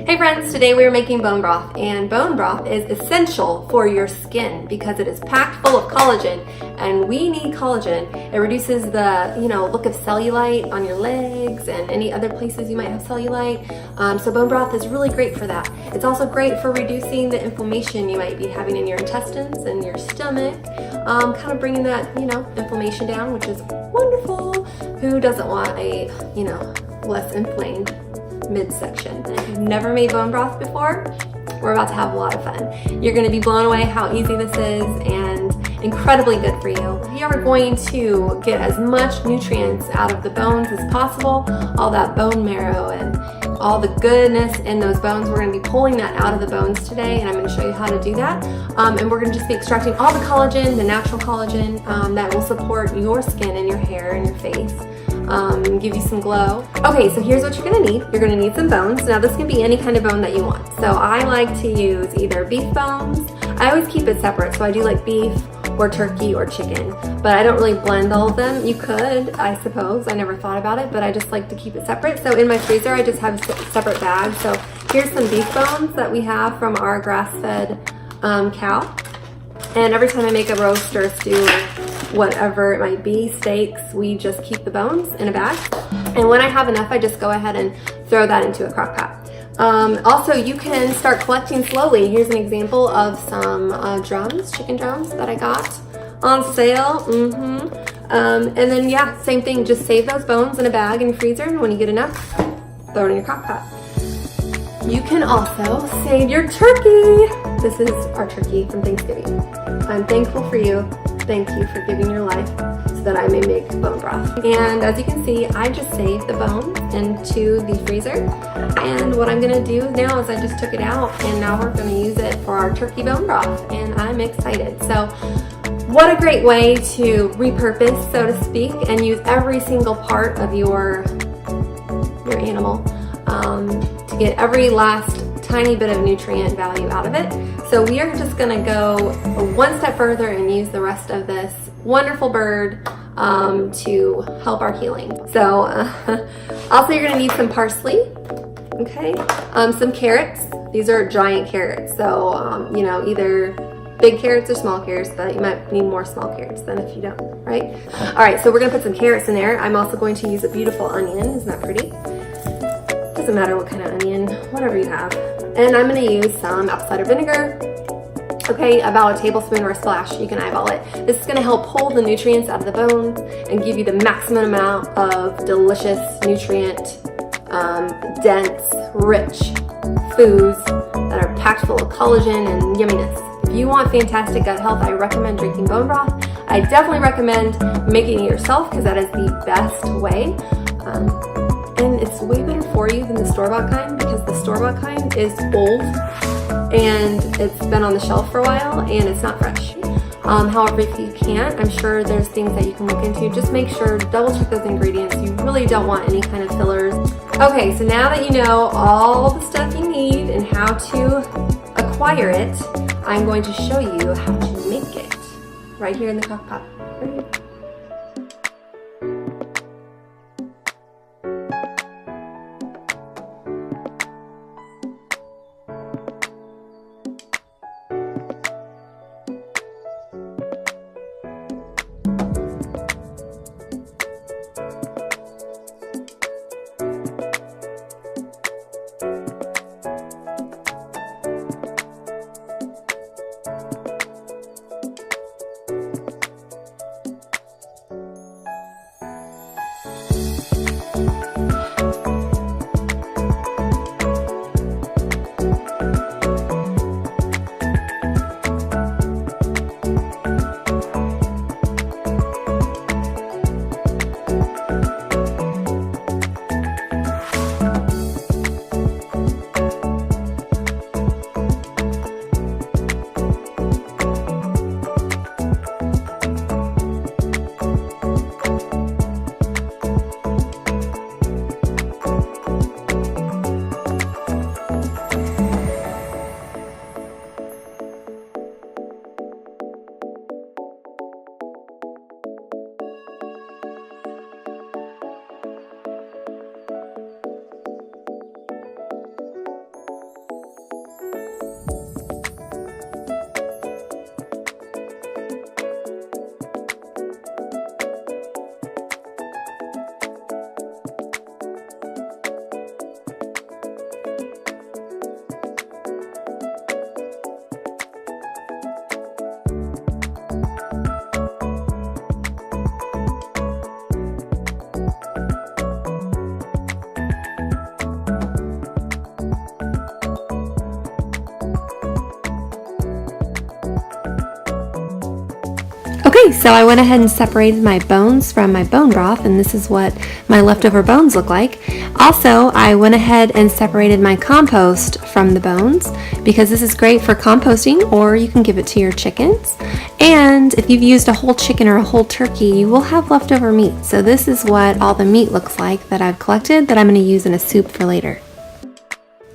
Hey friends, today we are making bone broth, and bone broth is essential for your skin because it is packed full of collagen, and we need collagen. It reduces the look of cellulite on your legs and any other places you might have cellulite. So bone broth is really great for that. It's also great for reducing the inflammation you might be having in your intestines and your stomach, kind of bringing that inflammation down, which is wonderful. Who doesn't want a less inflamed midsection? And if you've never made bone broth before, we're about to have a lot of fun. You're going to be blown away how easy this is and incredibly good for you. We are going to get as much nutrients out of the bones as possible, all that bone marrow and all the goodness in those bones. We're going to be pulling that out of the bones today, and I'm going to show you how to do that. And we're going to just be extracting all the collagen, the natural collagen that will support your skin and your hair and your face. Give you some glow. Okay, so here's what you're gonna need. You're gonna need some bones. Now this can be any kind of bone that you want. So I like to use either beef bones. I always keep it separate, so I do like beef or turkey or chicken, but I don't really blend all of them. You could, I suppose. I never thought about it, but I just like to keep it separate. So in my freezer, I just have separate bags. So here's some beef bones that we have from our grass-fed cow. And every time I make a roast or a stew or whatever it might be, steaks, we just keep the bones in a bag. And when I have enough, I just go ahead and throw that into a crock pot. Also, you can start collecting slowly. Here's an example of some drums, chicken drums that I got on sale. And then yeah, same thing, just save those bones in a bag in your freezer, and when you get enough, throw it in your crock pot. You can also save your turkey. This is our turkey from Thanksgiving. I'm thankful for you. Thank you for giving your life so that I may make bone broth. And as you can see, I just saved the bone into the freezer. And what I'm gonna do now is I just took it out, and now we're gonna use it for our turkey bone broth, and I'm excited. So what a great way to repurpose, so to speak, and use every single part of your animal to get every last tiny bit of nutrient value out of it. So we are just gonna go one step further and use the rest of this wonderful bird to help our healing. So also you're gonna need some parsley, okay? Some carrots. These are giant carrots. So, either big carrots or small carrots, but you might need more small carrots than if you don't, right? All right, so we're gonna put some carrots in there. I'm also going to use a beautiful onion. Isn't that pretty? Doesn't matter what kind of onion, whatever you have. And I'm gonna use some apple cider vinegar. Okay, about a tablespoon or a splash, you can eyeball it. This is gonna help pull the nutrients out of the bones and give you the maximum amount of delicious, nutrient, dense, rich foods that are packed full of collagen and yumminess. If you want fantastic gut health, I recommend drinking bone broth. I definitely recommend making it yourself because that is the best way. And it's way better for you than the store-bought kind, because the store-bought kind is old and it's been on the shelf for a while and it's not fresh. However, if you can't, I'm sure there's things that you can look into. Just make sure, double check those ingredients. You really don't want any kind of fillers. Okay, so now that you know all the stuff you need and how to acquire it, I'm going to show you how to make it right here in the crock pot. Right here. Okay, so I went ahead and separated my bones from my bone broth, and this is what my leftover bones look like. Also, I went ahead and separated my compost from the bones because this is great for composting, or you can give it to your chickens. And if you've used a whole chicken or a whole turkey, you will have leftover meat. So this is what all the meat looks like that I've collected that I'm going to use in a soup for later.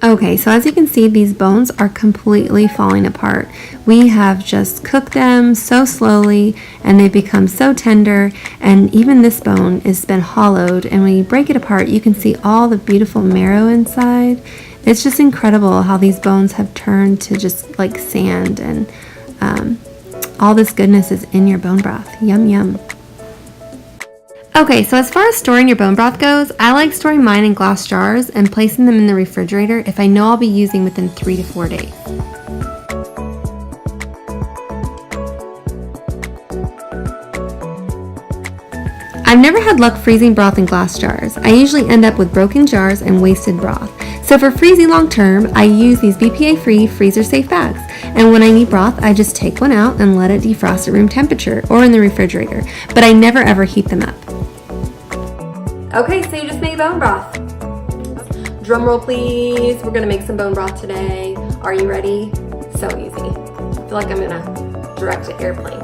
Okay, so as you can see, these bones are completely falling apart. We have just cooked them so slowly and they've become so tender, and even this bone has been hollowed, and when you break it apart you can see all the beautiful marrow inside. It's just incredible how these bones have turned to just like sand, and all this goodness is in your bone broth. Yum yum. Okay, so as far as storing your bone broth goes, I like storing mine in glass jars and placing them in the refrigerator if I know I'll be using within 3 to 4 days. I've never had luck freezing broth in glass jars. I usually end up with broken jars and wasted broth. So for freezing long term, I use these BPA-free freezer-safe bags. And when I need broth, I just take one out and let it defrost at room temperature or in the refrigerator. But I never ever heat them up. Okay, so you just made bone broth. Drum roll please. We're gonna make some bone broth today. Are you ready? So easy. I feel like I'm gonna direct an airplane.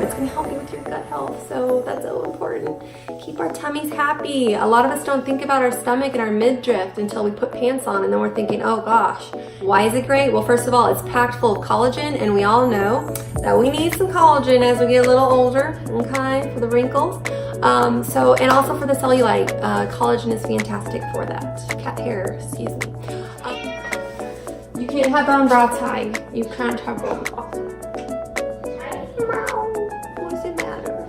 It's gonna help you with your gut health, so that's so important. Keep our tummies happy. A lot of us don't think about our stomach and our midriff until we put pants on, and then we're thinking, oh gosh, why is it great? Well, first of all, it's packed full of collagen, and we all know that we need some collagen as we get a little older, okay, for the wrinkles. And also for the cellulite, collagen is fantastic for that. Cat hair, excuse me. You can't have bone broth, Ty. You can't have bone broth. What's the matter?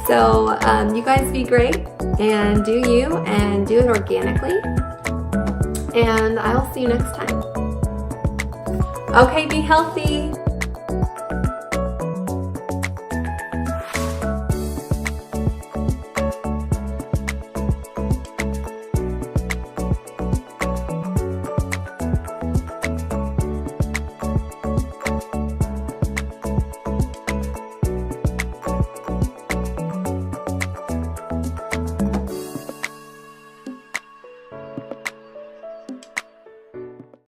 So, you guys be great, and do you, and do it organically. And I will see you next time. Okay, be healthy.